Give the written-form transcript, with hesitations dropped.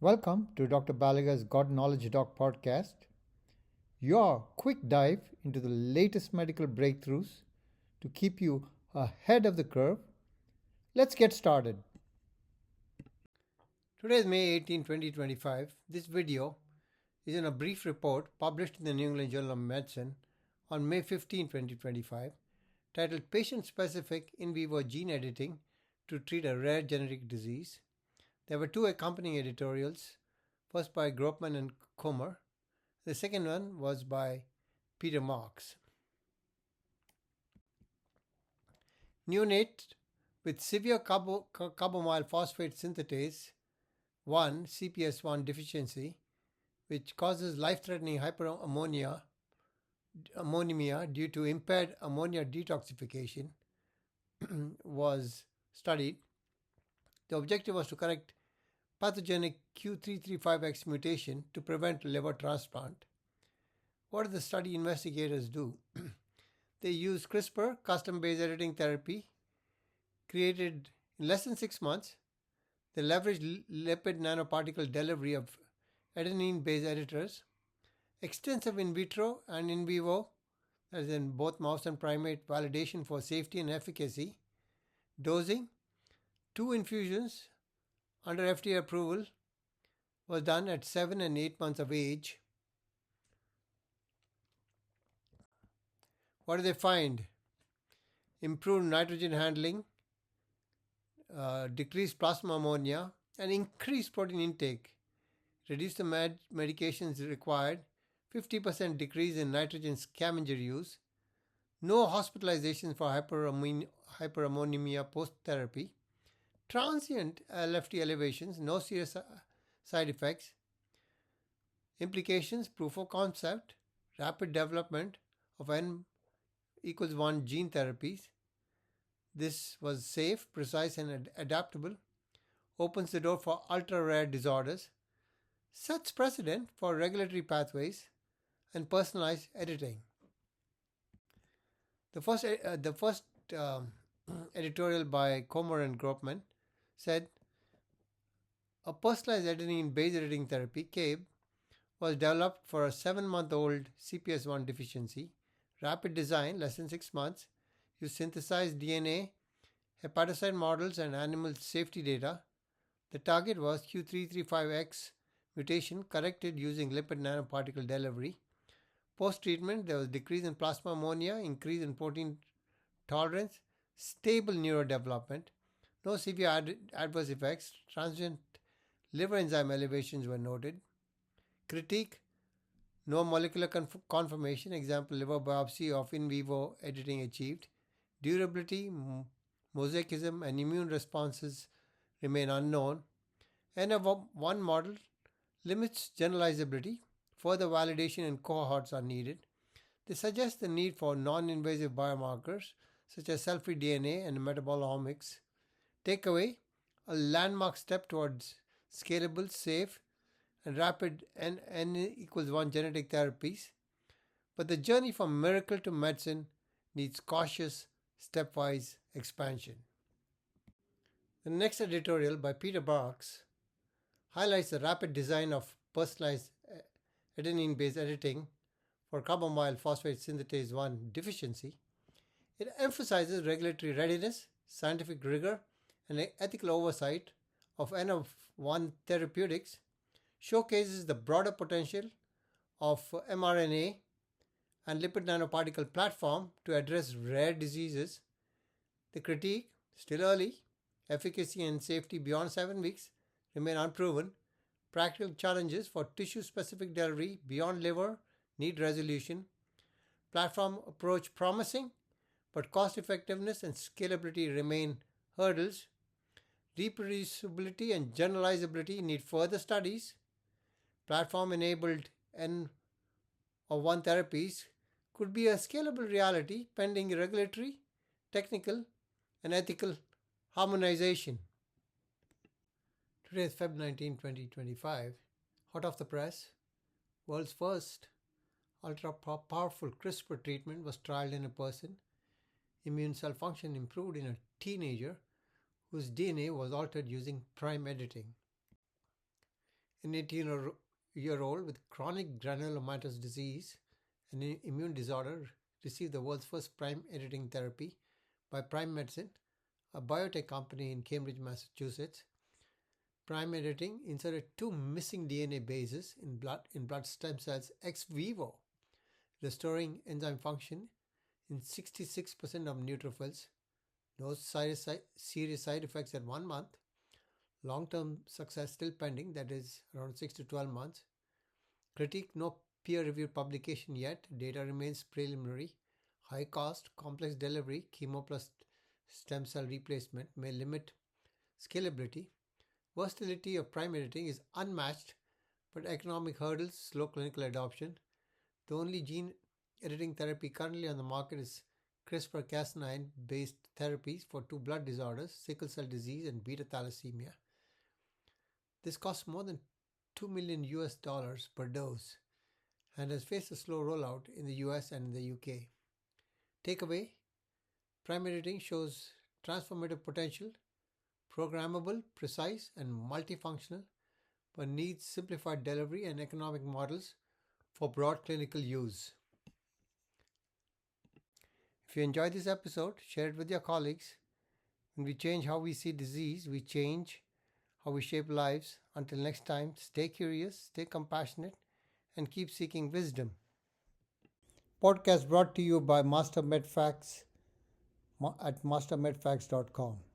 Welcome to Dr. Balaga's God Knowledge Doc podcast, your quick dive into the latest medical breakthroughs to keep you ahead of the curve. Let's get started. Today is May 18, 2025. This video is in a brief report published in the New England Journal of Medicine on May 15, 2025, titled Patient-Specific In Vivo Gene Editing to Treat a Rare Genetic Disease. There were two accompanying editorials, first by Gropman and Comer. The second one was by Peter Marks. Neonate with severe carbamyl phosphate synthetase 1 CPS1 deficiency, which causes life-threatening hyperammonia due to impaired ammonia detoxification, was studied. The objective was to correct pathogenic Q335X mutation to prevent liver transplant. What did the study investigators do? They used CRISPR, custom base editing therapy, created in less than 6 months. They leveraged lipid nanoparticle delivery of adenine base editors, extensive in vitro and in vivo, that is in both mouse and primate, validation for safety and efficacy, dosing, 2 infusions under FDA approval was done at 7 and 8 months of age. What did they find? Improved nitrogen handling, decreased plasma ammonia, and increased protein intake. Reduced the medications required, 50% decrease in nitrogen scavenger use, no hospitalizations for hyperammonemia post-therapy, transient LFT elevations, no serious side effects. Implications, proof of concept, rapid development of N=1 gene therapies. This was safe, precise, and adaptable. Opens the door for ultra-rare disorders. Sets precedent for regulatory pathways and personalized editing. The first editorial by Comer and Gropman said a personalized adenine base editing therapy, CABE, was developed for a 7-month-old CPS1 deficiency. Rapid design, less than 6 months, used synthesized DNA, hepatocyte models, and animal safety data. The target was Q335X mutation corrected using lipid nanoparticle delivery. Post-treatment, there was decrease in plasma ammonia, increase in protein tolerance, stable neurodevelopment, no severe adverse effects, transient liver enzyme elevations were noted. Critique, no molecular confirmation, example liver biopsy of in vivo editing achieved. Durability, mosaicism, and immune responses remain unknown. N of 1 model limits generalizability. Further validation in cohorts are needed. They suggest the need for non-invasive biomarkers such as cell-free DNA and metabolomics. Takeaway, a landmark step towards scalable, safe, and rapid N=1 genetic therapies. But the journey from miracle to medicine needs cautious, stepwise expansion. The next editorial by Peter Marks highlights the rapid design of personalized adenine base editing for carbamyl phosphate synthetase 1 deficiency. It emphasizes regulatory readiness, scientific rigor, and ethical oversight of N of 1 therapeutics, showcases the broader potential of mRNA and lipid nanoparticle platform to address rare diseases. The critique, still early, efficacy and safety beyond 7 weeks remain unproven. Practical challenges for tissue-specific delivery beyond liver need resolution. Platform approach promising, but cost effectiveness and scalability remain hurdles. Reproducibility and generalizability need further studies. Platform-enabled N of 1 therapies could be a scalable reality pending regulatory, technical, and ethical harmonization. Today is February 19, 2025. Hot off the press, world's first ultra-powerful CRISPR treatment was trialed in a person. Immune cell function improved in a teenager whose DNA was altered using prime editing. An 18-year-old with chronic granulomatous disease, an immune disorder, received the world's first prime editing therapy by Prime Medicine, a biotech company in Cambridge, Massachusetts. Prime editing inserted two missing DNA bases in blood stem cells ex vivo, restoring enzyme function in 66% of neutrophils. No serious side effects at 1 month. Long-term success still pending, that is around 6 to 12 months. Critique: no peer-reviewed publication yet. Data remains preliminary. High cost, complex delivery, chemo plus stem cell replacement may limit scalability. Versatility of prime editing is unmatched, but economic hurdles slow clinical adoption. The only gene editing therapy currently on the market is CRISPR-Cas9 based therapies for two blood disorders, sickle cell disease and beta thalassemia. This costs more than $2 million per dose and has faced a slow rollout in the US and in the UK. Takeaway: prime editing shows transformative potential, programmable, precise, and multifunctional, but needs simplified delivery and economic models for broad clinical use. If you enjoyed this episode, share it with your colleagues. When we change how we see disease, we change how we shape lives. Until next time, stay curious, stay compassionate, and keep seeking wisdom. Podcast brought to you by Master MedFacts at mastermedfacts.com.